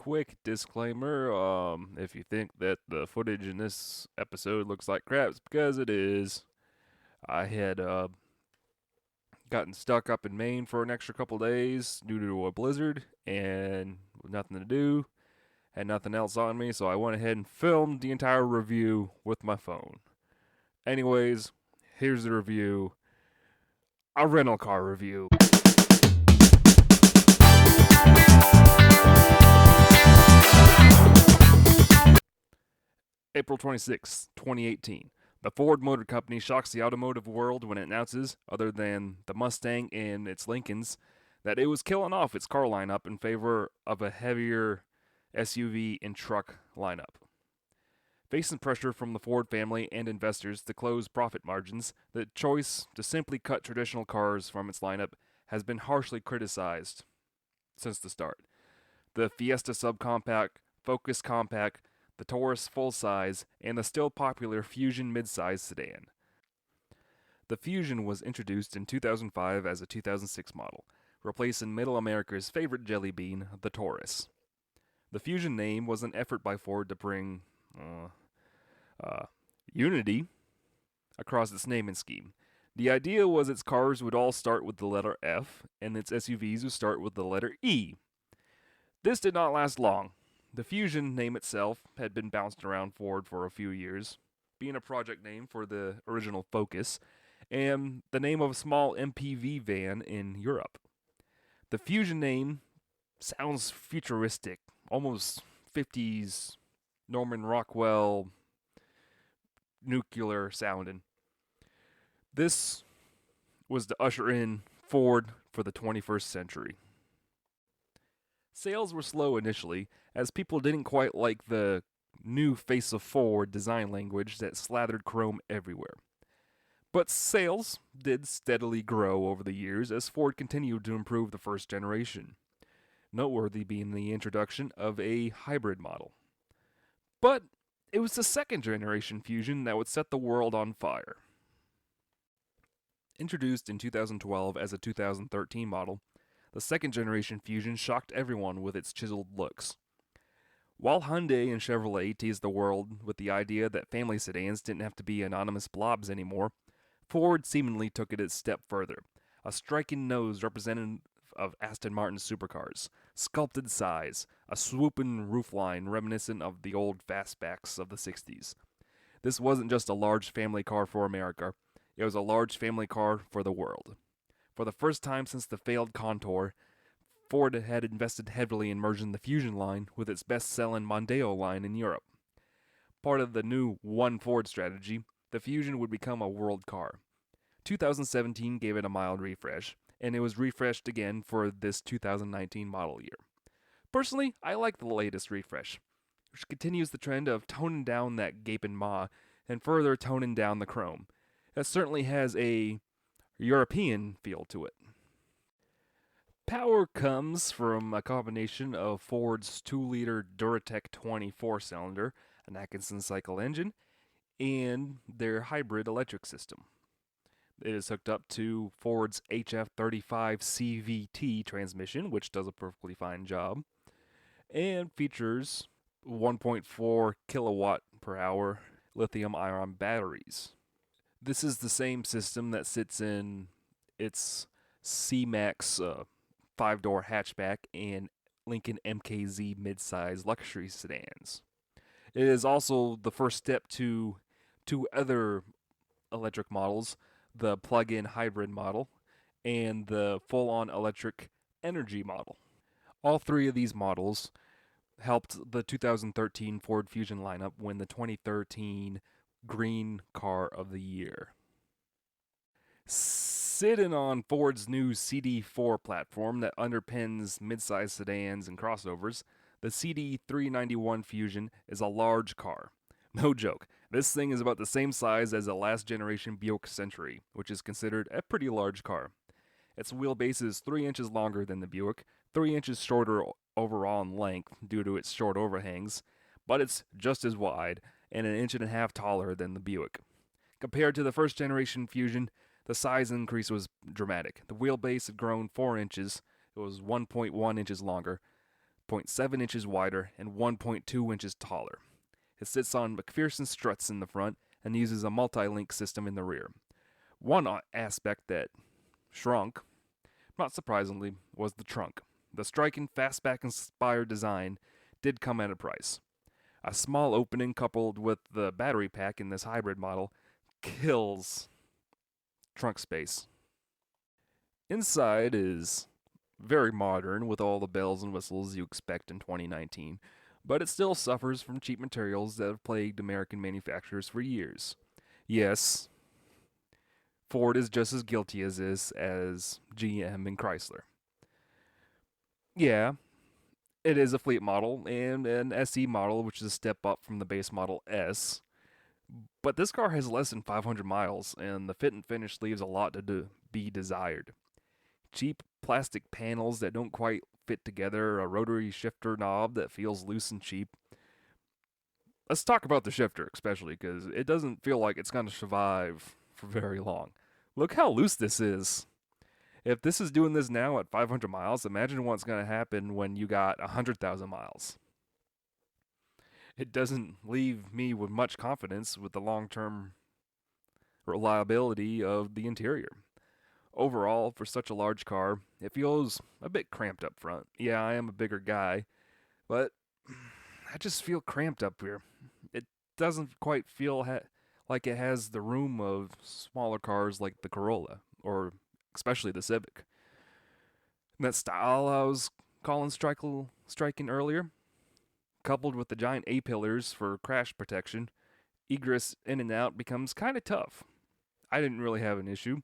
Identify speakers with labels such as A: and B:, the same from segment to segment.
A: quick disclaimer. If you think that the footage in this episode looks like crap, it's because it is. I had gotten stuck up in Maine for an extra couple days due to a blizzard and with nothing to do, had nothing else on me, so I went ahead and filmed the entire review with my phone. Anyways, here's the review. A rental car review. April 26, 2018. The Ford Motor Company shocks the automotive world when it announces, other than the Mustang and its Lincolns, that it was killing off its car lineup in favor of a heavier SUV and truck lineup. Facing pressure from the Ford family and investors to close profit margins, the choice to simply cut traditional cars from its lineup has been harshly criticized since the start. The Fiesta Subcompact, Focus Compact, the Taurus full size, and the still popular Fusion midsize sedan. The Fusion was introduced in 2005 as a 2006 model, replacing Middle America's favorite jelly bean, the Taurus. The Fusion name was an effort by Ford to bring unity across its naming scheme. The idea was its cars would all start with the letter F, and its SUVs would start with the letter E. This did not last long. The Fusion name itself had been bounced around Ford for a few years, being a project name for the original Focus, and the name of a small MPV van in Europe. The Fusion name sounds futuristic, almost 50s Norman Rockwell nuclear sounding. This was to usher in Ford for the 21st century. Sales were slow initially, as people didn't quite like the new face of Ford design language that slathered chrome everywhere. But sales did steadily grow over the years as Ford continued to improve the first generation, noteworthy being the introduction of a hybrid model. But it was the second generation Fusion that would set the world on fire. Introduced in 2012 as a 2013 model, the second generation Fusion shocked everyone with its chiseled looks. While Hyundai and Chevrolet teased the world with the idea that family sedans didn't have to be anonymous blobs anymore, Ford seemingly took it a step further. A striking nose representative of Aston Martin supercars, sculpted size, a swooping roofline reminiscent of the old fastbacks of the 60s. This wasn't just a large family car for America, it was a large family car for the world. For the first time since the failed Contour, Ford had invested heavily in merging the Fusion line with its best-selling Mondeo line in Europe. Part of the new One Ford strategy, the Fusion would become a world car. 2017 gave it a mild refresh, and it was refreshed again for this 2019 model year. Personally, I like the latest refresh, which continues the trend of toning down that gaping maw and further toning down the chrome. It certainly has a European feel to it. Power comes from a combination of Ford's 2-liter Duratec 20 4-cylinder, an Atkinson cycle engine, and their hybrid electric system. It is hooked up to Ford's HF35 CVT transmission, which does a perfectly fine job, and features 1.4 kilowatt per hour lithium ion batteries. This is the same system that sits in its C-Max 5-door hatchback and Lincoln MKZ midsize luxury sedans. It is also the first step to two other electric models, the plug-in hybrid model and the full-on electric energy model. All three of these models helped the 2013 Ford Fusion lineup win the 2013 Green Car of the Year. Sitting on Ford's new CD4 platform that underpins midsize sedans and crossovers, the CD391 Fusion is a large car. No joke, this thing is about the same size as a last generation Buick Century, which is considered a pretty large car. Its wheelbase is 3 inches longer than the Buick, 3 inches shorter overall in length due to its short overhangs, but it's just as wide and an inch and a half taller than the Buick. Compared to the first generation Fusion, the size increase was dramatic. The wheelbase had grown 4 inches, it was 1.1 inches longer, 0.7 inches wider and 1.2 inches taller. It sits on McPherson struts in the front and uses a multi-link system in the rear. One aspect that shrunk, not surprisingly, was the trunk. The striking fastback-inspired design did come at a price. A small opening coupled with the battery pack in this hybrid model kills trunk space. Inside is very modern with all the bells and whistles you expect in 2019, but it still suffers from cheap materials that have plagued American manufacturers for years. Yes, Ford is just as guilty as this as GM and Chrysler. Yeah, it is a fleet model and an SE model, which is a step up from the base model S. But this car has less than 500 miles, and the fit and finish leaves a lot to be desired. Cheap plastic panels that don't quite fit together, a rotary shifter knob that feels loose and cheap. Let's talk about the shifter, especially, because it doesn't feel like it's going to survive for very long. Look how loose this is. If this is doing this now at 500 miles, imagine what's going to happen when you got 100,000 miles. It doesn't leave me with much confidence with the long-term reliability of the interior. Overall, for such a large car, it feels a bit cramped up front. Yeah, I am a bigger guy, but I just feel cramped up here. It doesn't quite feel like it has the room of smaller cars like the Corolla, or especially the Civic. And that style I was calling striking earlier, coupled with the giant A-pillars for crash protection, egress in and out becomes kind of tough. I didn't really have an issue,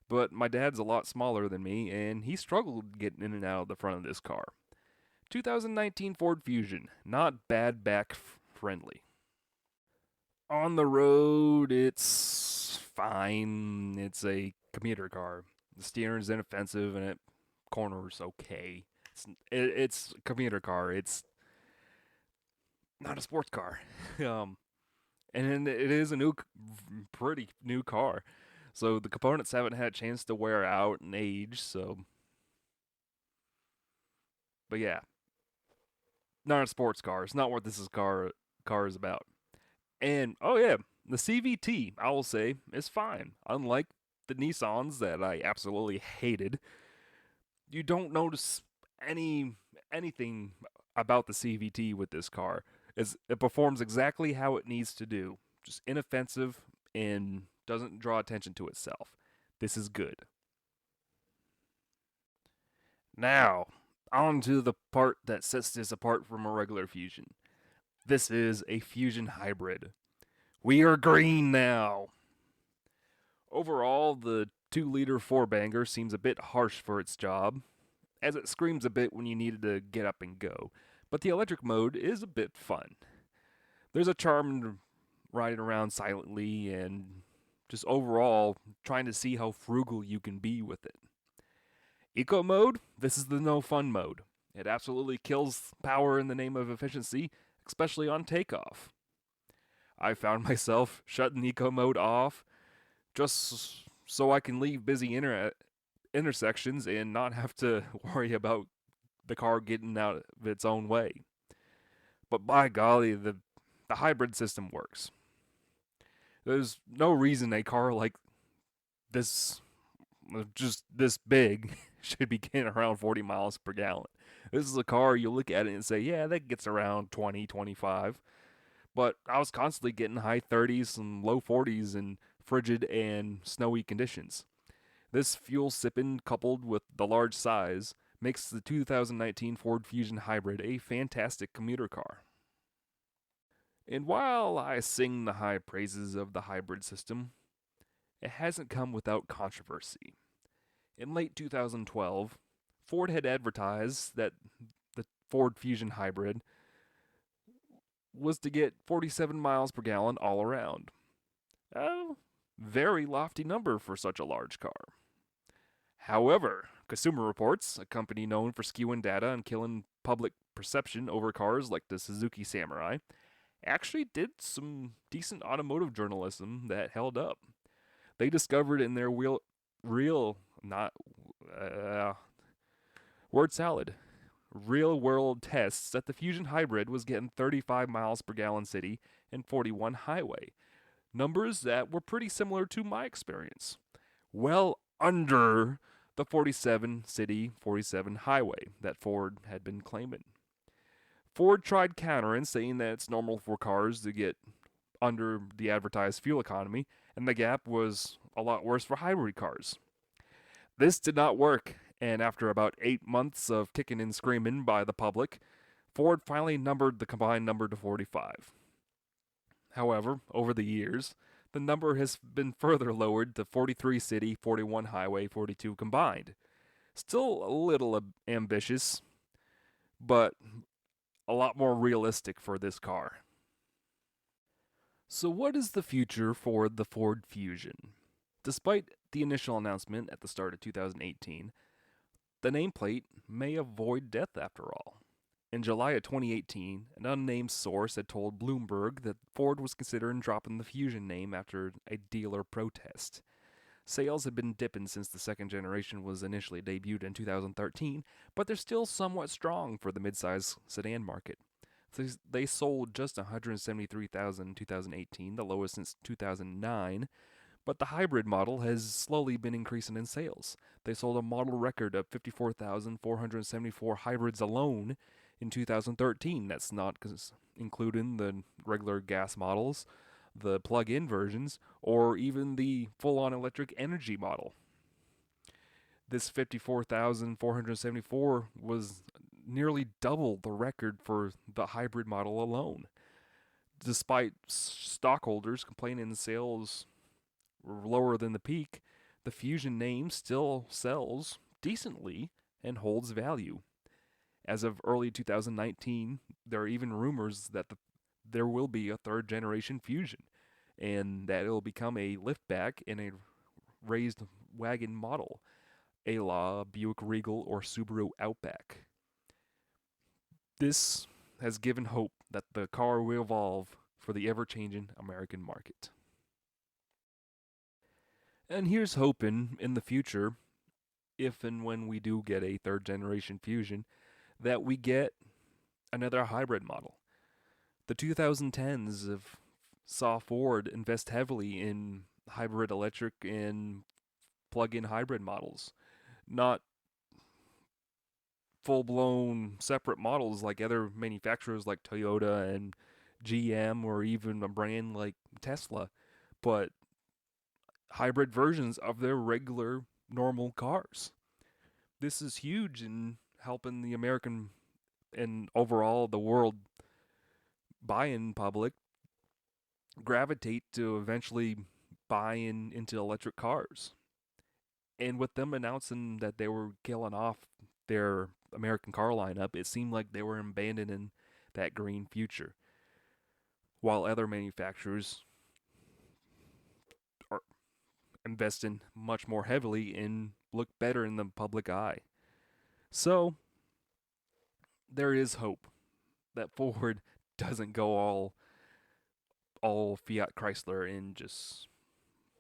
A: but my dad's a lot smaller than me, and he struggled getting in and out of the front of this car. 2019 Ford Fusion, not bad back friendly. On the road, it's fine. It's a commuter car. The steering's inoffensive, and it corners okay. It's a commuter car. It's not a sports car. And it is a pretty new car. So the components haven't had a chance to wear out and age, so. But yeah, not a sports car. It's not what this car is about. And oh yeah, the CVT, I will say, is fine. Unlike the Nissans that I absolutely hated, you don't notice anything about the CVT with this car. It performs exactly how it needs to do. Just inoffensive and doesn't draw attention to itself. This is good. Now, on to the part that sets this apart from a regular Fusion. This is a Fusion hybrid. We are green now. Overall, the 2-liter 4-banger seems a bit harsh for its job, as it screams a bit when you needed to get up and go, but the electric mode is a bit fun. There's a charm in riding around silently and just overall trying to see how frugal you can be with it. Eco mode, this is the no fun mode. It absolutely kills power in the name of efficiency, especially on takeoff. I found myself shutting eco mode off just so I can leave busy intersections and not have to worry about the car getting out of its own way. But by golly, the hybrid system works. There's no reason a car like this, just this big, should be getting around 40 miles per gallon. This is a car you look at it and say, yeah, that gets around 20, 25. But I was constantly getting high 30s and low 40s in frigid and snowy conditions. This fuel sipping, coupled with the large size, makes the 2019 Ford Fusion Hybrid a fantastic commuter car. And while I sing the high praises of the hybrid system, it hasn't come without controversy. In late 2012, Ford had advertised that the Ford Fusion Hybrid was to get 47 miles per gallon all around. A very lofty number for such a large car. However, Consumer Reports, a company known for skewing data and killing public perception over cars like the Suzuki Samurai, actually did some decent automotive journalism that held up. They discovered in their word salad, real-world tests that the Fusion Hybrid was getting 35 miles per gallon city and 41 highway. Numbers that were pretty similar to my experience. Well under the 47 city, 47 highway that Ford had been claiming. Ford tried countering, saying that it's normal for cars to get under the advertised fuel economy, and the gap was a lot worse for hybrid cars. This did not work, and after about 8 months of kicking and screaming by the public, Ford finally numbered the combined number to 45. However, over the years, the number has been further lowered to 43 city, 41 highway, 42 combined. Still a little ambitious, but a lot more realistic for this car. So what is the future for the Ford Fusion? Despite the initial announcement at the start of 2018, the nameplate may avoid death after all. In July of 2018, an unnamed source had told Bloomberg that Ford was considering dropping the Fusion name after a dealer protest. Sales had been dipping since the second generation was initially debuted in 2013, but they're still somewhat strong for the midsize sedan market. They sold just 173,000 in 2018, the lowest since 2009, but the hybrid model has slowly been increasing in sales. They sold a model record of 54,474 hybrids alone in 2013. That's not including the regular gas models, the plug-in versions, or even the full-on electric energy model. This 54,474 was nearly double the record for the hybrid model alone. Despite stockholders complaining the sales were lower than the peak, the Fusion name still sells decently and holds value. As of early 2019, there are even rumors that there will be a third generation Fusion, and that it will become a liftback in a raised wagon model, a la Buick Regal or Subaru Outback. This has given hope that the car will evolve for the ever-changing American market. And here's hoping in the future, if and when we do get a third generation Fusion, that we get another hybrid model. The 2010s saw Ford invest heavily in hybrid electric and plug-in hybrid models, not full-blown separate models like other manufacturers like Toyota and GM or even a brand like Tesla, but hybrid versions of their regular normal cars. This is huge in helping the American and overall the world buy-in public gravitate to eventually buying into electric cars. And with them announcing that they were killing off their American car lineup, it seemed like they were abandoning that green future, while other manufacturers are investing much more heavily in look better in the public eye. So there is hope that Ford doesn't go all Fiat Chrysler and just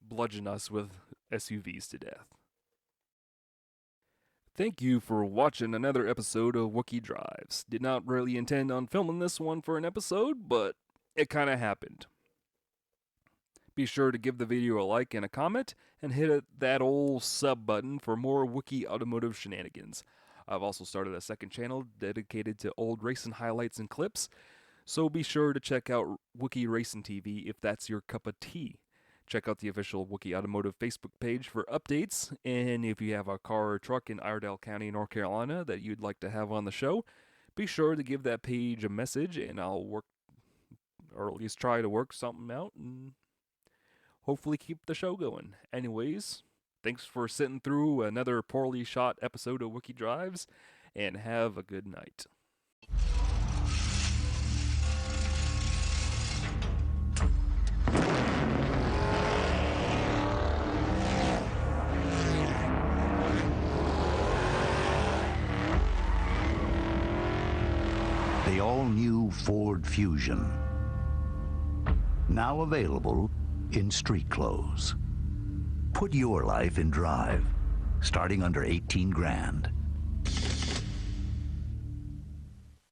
A: bludgeon us with SUVs to death. Thank you for watching another episode of Wookie Drives. Did not really intend on filming this one for an episode, but it kind of happened. Be sure to give the video a like and a comment, and hit that old sub button for more Wookie automotive shenanigans. I've also started a second channel dedicated to old racing highlights and clips, so be sure to check out Wookie Racing TV if that's your cup of tea. Check out the official Wookie Automotive Facebook page for updates, and if you have a car or truck in Iredell County, North Carolina that you'd like to have on the show, be sure to give that page a message, and I'll work, or at least try to work something out, and hopefully keep the show going. Anyways, thanks for sitting through another poorly shot episode of Wookie Drives, and have a good night.
B: The all-new Ford Fusion. Now available in street clothes. Put your life in drive, starting under 18 grand.